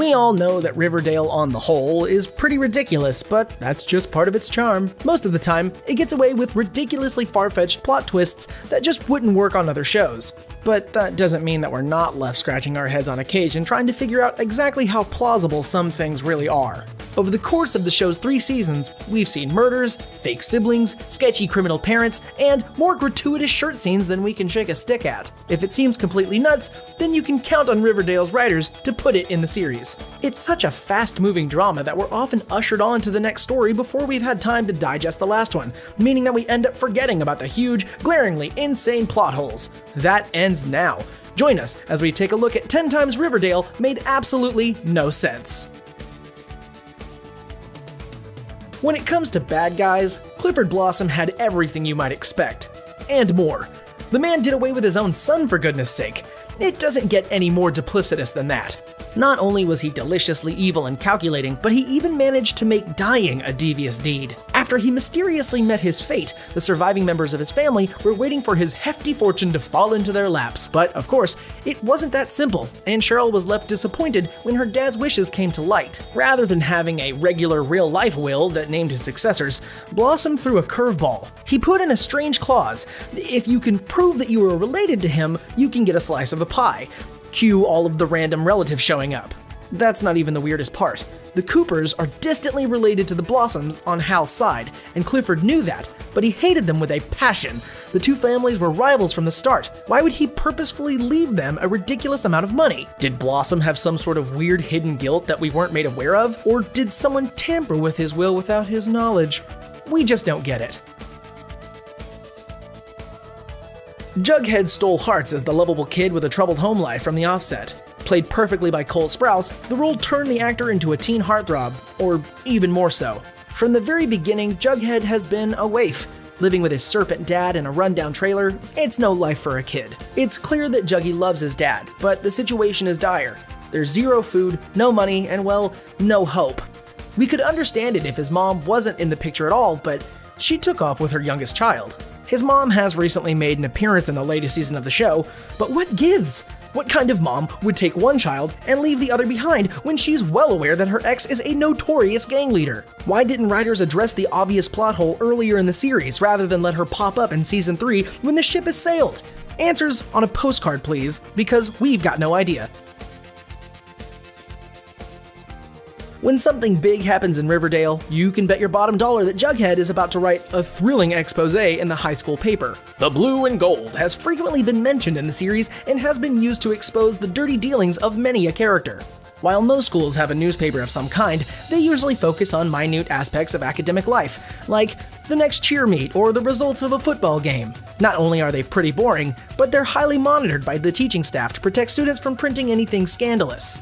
We all know that Riverdale on the whole is pretty ridiculous, but that's just part of its charm. Most of the time, it gets away with ridiculously far-fetched plot twists that just wouldn't work on other shows. But that doesn't mean that we're not left scratching our heads on occasion trying to figure out exactly how plausible some things really are. Over the course of the show's 3 seasons, we've seen murders, fake siblings, sketchy criminal parents, and more gratuitous shirt scenes than we can shake a stick at. If it seems completely nuts, then you can count on Riverdale's writers to put it in the series. It's such a fast-moving drama that we're often ushered on to the next story before we've had time to digest the last one, meaning that we end up forgetting about the huge, glaringly insane plot holes. That ends now. Join us as we take a look at 10 times Riverdale made absolutely no sense. When it comes to bad guys, Clifford Blossom had everything you might expect. And more. The man did away with his own son, for goodness sake. It doesn't get any more duplicitous than that. Not only was he deliciously evil and calculating, but he even managed to make dying a devious deed. After he mysteriously met his fate, the surviving members of his family were waiting for his hefty fortune to fall into their laps. But of course, it wasn't that simple, and Cheryl was left disappointed when her dad's wishes came to light. Rather than having a regular real-life will that named his successors, Blossom threw a curveball. He put in a strange clause: if you can prove that you are related to him, you can get a slice of the pie. Cue all of the random relatives showing up. That's not even the weirdest part. The Coopers are distantly related to the Blossoms on Hal's side, and Clifford knew that, but he hated them with a passion. The two families were rivals from the start. Why would he purposefully leave them a ridiculous amount of money? Did Blossom have some sort of weird hidden guilt that we weren't made aware of? Or did someone tamper with his will without his knowledge? We just don't get it. Jughead stole hearts as the lovable kid with a troubled home life from the offset. Played perfectly by Cole Sprouse, the role turned the actor into a teen heartthrob, or even more so. From the very beginning, Jughead has been a waif. Living with his serpent dad in a rundown trailer, it's no life for a kid. It's clear that Juggy loves his dad, but the situation is dire. There's zero food, no money, and well, no hope. We could understand it if his mom wasn't in the picture at all, but she took off with her youngest child. His mom has recently made an appearance in the latest season of the show, but what gives? What kind of mom would take one child and leave the other behind when she's well aware that her ex is a notorious gang leader? Why didn't writers address the obvious plot hole earlier in the series rather than let her pop up in season 3 when the ship has sailed? Answers on a postcard, please, because we've got no idea. When something big happens in Riverdale, you can bet your bottom dollar that Jughead is about to write a thrilling expose in the high school paper. The blue and gold has frequently been mentioned in the series and has been used to expose the dirty dealings of many a character. While most schools have a newspaper of some kind, they usually focus on minute aspects of academic life, like the next cheer meet or the results of a football game. Not only are they pretty boring, but they're highly monitored by the teaching staff to protect students from printing anything scandalous.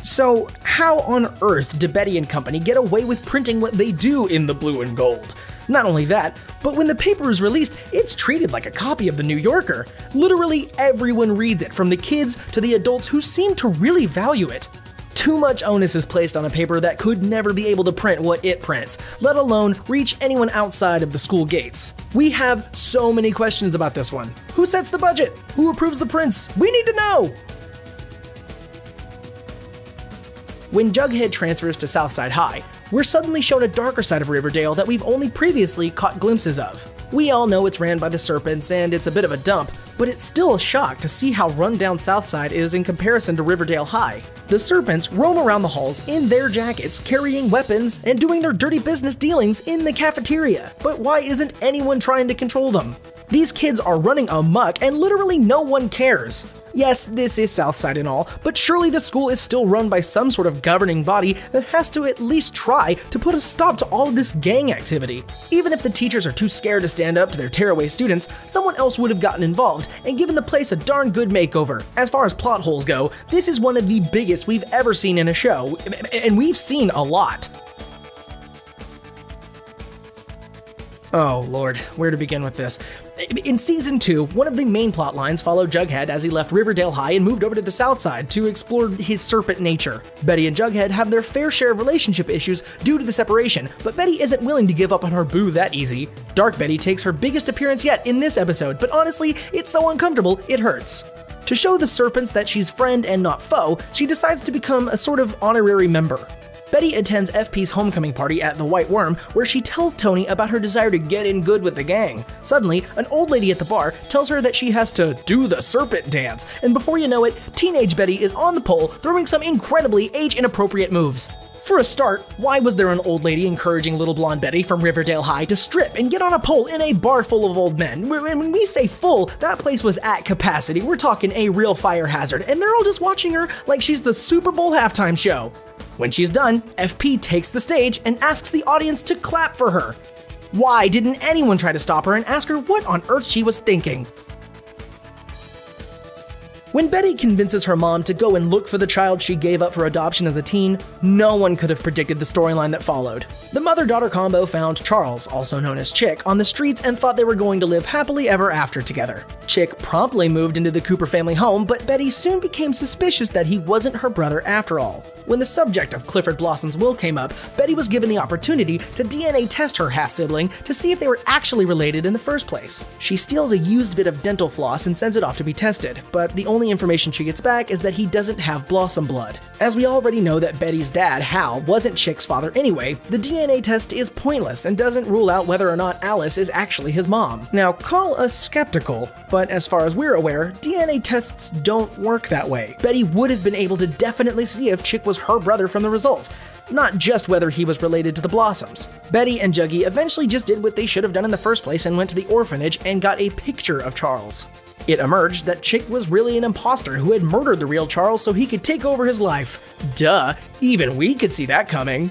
So, how on earth do Betty and company get away with printing what they do in the blue and gold? Not only that, but when the paper is released, it's treated like a copy of the New Yorker. Literally everyone reads it, from the kids to the adults who seem to really value it. Too much onus is placed on a paper that could never be able to print what it prints, let alone reach anyone outside of the school gates. We have so many questions about this one. Who sets the budget? Who approves the prints? We need to know! When Jughead transfers to Southside High, we're suddenly shown a darker side of Riverdale that we've only previously caught glimpses of. We all know it's ran by the Serpents and it's a bit of a dump, but it's still a shock to see how run-down Southside is in comparison to Riverdale High. The Serpents roam around the halls in their jackets, carrying weapons, and doing their dirty business dealings in the cafeteria. But why isn't anyone trying to control them? These kids are running amok and literally no one cares. Yes, this is Southside and all, but surely the school is still run by some sort of governing body that has to at least try to put a stop to all of this gang activity. Even if the teachers are too scared to stand up to their tearaway students, someone else would have gotten involved and given the place a darn good makeover. As far as plot holes go, this is one of the biggest we've ever seen in a show, and we've seen a lot. Oh lord, where to begin with this? In Season 2, one of the main plot lines followed Jughead as he left Riverdale High and moved over to the South Side to explore his serpent nature. Betty and Jughead have their fair share of relationship issues due to the separation, but Betty isn't willing to give up on her boo that easy. Dark Betty takes her biggest appearance yet in this episode, but honestly, it's so uncomfortable, it hurts. To show the serpents that she's friend and not foe, she decides to become a sort of honorary member. Betty attends FP's homecoming party at the White Worm, where she tells Tony about her desire to get in good with the gang. Suddenly, an old lady at the bar tells her that she has to do the serpent dance, and before you know it, teenage Betty is on the pole throwing some incredibly age-inappropriate moves. For a start, why was there an old lady encouraging little blonde Betty from Riverdale High to strip and get on a pole in a bar full of old men? When we say full, that place was at capacity. We're talking a real fire hazard, and they're all just watching her like she's the Super Bowl halftime show. When she's done, FP takes the stage and asks the audience to clap for her. Why didn't anyone try to stop her and ask her what on earth she was thinking? When Betty convinces her mom to go and look for the child she gave up for adoption as a teen, no one could have predicted the storyline that followed. The mother-daughter combo found Charles, also known as Chick, on the streets and thought they were going to live happily ever after together. Chick promptly moved into the Cooper family home, but Betty soon became suspicious that he wasn't her brother after all. When the subject of Clifford Blossom's will came up, Betty was given the opportunity to DNA test her half-sibling to see if they were actually related in the first place. She steals a used bit of dental floss and sends it off to be tested, but the only information she gets back is that he doesn't have Blossom blood. As we already know that Betty's dad, Hal, wasn't Chick's father anyway, the DNA test is pointless and doesn't rule out whether or not Alice is actually his mom. Now, call us skeptical, but as far as we're aware, DNA tests don't work that way. Betty would have been able to definitely see if Chick was her brother from the results, not just whether he was related to the Blossoms. Betty and Juggy eventually just did what they should have done in the first place and went to the orphanage and got a picture of Charles. It emerged that Chick was really an imposter who had murdered the real Charles so he could take over his life. Duh, even we could see that coming.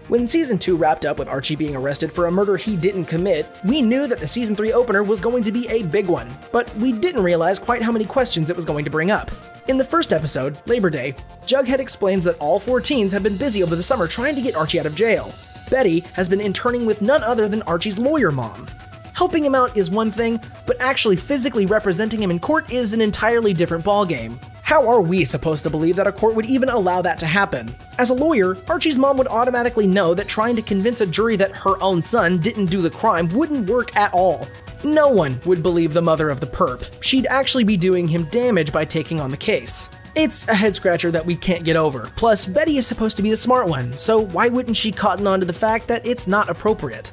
When Season 2 wrapped up with Archie being arrested for a murder he didn't commit, we knew that the Season 3 opener was going to be a big one, but we didn't realize quite how many questions it was going to bring up. In the first episode, Labor Day, Jughead explains that all 4 teens have been busy over the summer trying to get Archie out of jail. Betty has been interning with none other than Archie's lawyer mom. Helping him out is one thing, but actually physically representing him in court is an entirely different ballgame. How are we supposed to believe that a court would even allow that to happen? As a lawyer, Archie's mom would automatically know that trying to convince a jury that her own son didn't do the crime wouldn't work at all. No one would believe the mother of the perp. She'd actually be doing him damage by taking on the case. It's a head-scratcher that we can't get over. Plus, Betty is supposed to be the smart one, so why wouldn't she cotton on to the fact that it's not appropriate?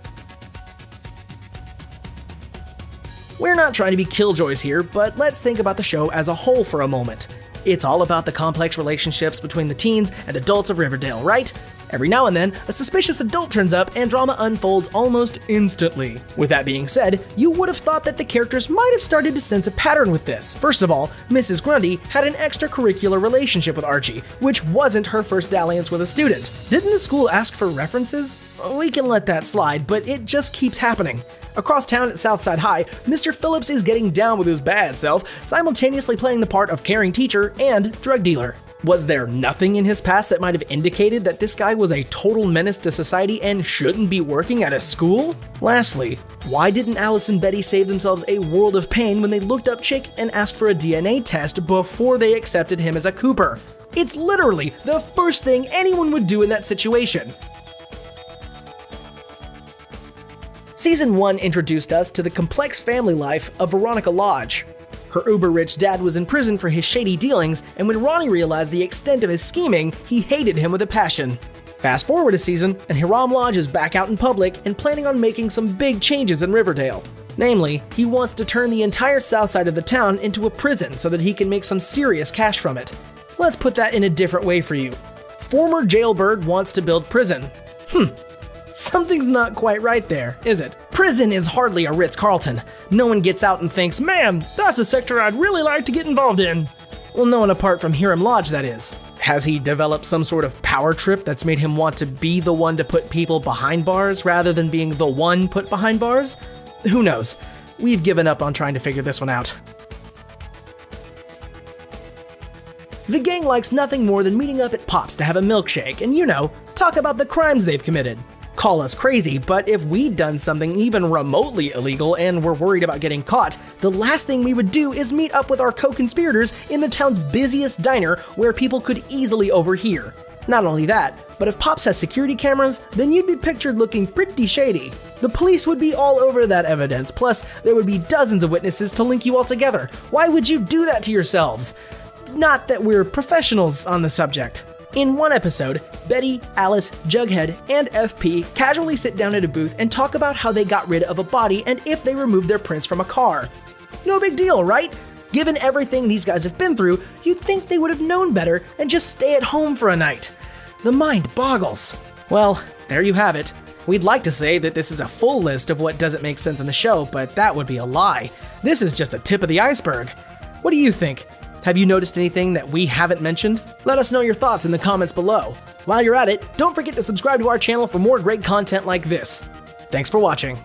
We're not trying to be killjoys here, but let's think about the show as a whole for a moment. It's all about the complex relationships between the teens and adults of Riverdale, right? Every now and then, a suspicious adult turns up and drama unfolds almost instantly. With that being said, you would have thought that the characters might have started to sense a pattern with this. First of all, Mrs. Grundy had an extracurricular relationship with Archie, which wasn't her first dalliance with a student. Didn't the school ask for references? We can let that slide, but it just keeps happening. Across town at Southside High, Mr. Phillips is getting down with his bad self, simultaneously playing the part of caring teacher and drug dealer. Was there nothing in his past that might have indicated that this guy was a total menace to society and shouldn't be working at a school? Lastly, why didn't Alice and Betty save themselves a world of pain when they looked up Chick and asked for a DNA test before they accepted him as a Cooper? It's literally the first thing anyone would do in that situation. Season 1 introduced us to the complex family life of Veronica Lodge. Her uber-rich dad was in prison for his shady dealings, and when Ronnie realized the extent of his scheming, he hated him with a passion. Fast forward a season, and HIRAM'S Lodge is back out in public and planning on making some big changes in Riverdale. Namely, he wants to turn the entire south side of the town into a prison so that he can make some serious cash from it. Let's put that in a different way for you. Former jailbird wants to build prison. Something's not quite right there, is it? Prison is hardly a Ritz-Carlton. No one gets out and thinks, man, that's a sector I'd really like to get involved in. Well, no one apart from HIRAM'S Lodge, that is. Has he developed some sort of power trip that's made him want to be the one to put people behind bars rather than being the one put behind bars? Who knows? We've given up on trying to figure this one out. The gang likes nothing more than meeting up at Pop's to have a milkshake and, you know, talk about the crimes they've committed. Call us crazy, but if we'd done something even remotely illegal and were worried about getting caught, the last thing we would do is meet up with our co-conspirators in the town's busiest diner where people could easily overhear. Not only that, but if Pops has security cameras, then you'd be pictured looking pretty shady. The police would be all over that evidence, plus there would be dozens of witnesses to link you all together. Why would you do that to yourselves? Not that we're professionals on the subject. In one episode, Betty, Alice, Jughead, and FP casually sit down at a booth and talk about how they got rid of a body and if they removed their prints from a car. No big deal, right? Given everything these guys have been through, you'd think they would have known better and just stay at home for a night. The mind boggles. Well, there you have it. We'd like to say that this is a full list of what doesn't make sense in the show, but that would be a lie. This is just a tip of the iceberg. What do you think? Have you noticed anything that we haven't mentioned? Let us know your thoughts in the comments below. While you're at it, don't forget to subscribe to our channel for more great content like this. Thanks for watching.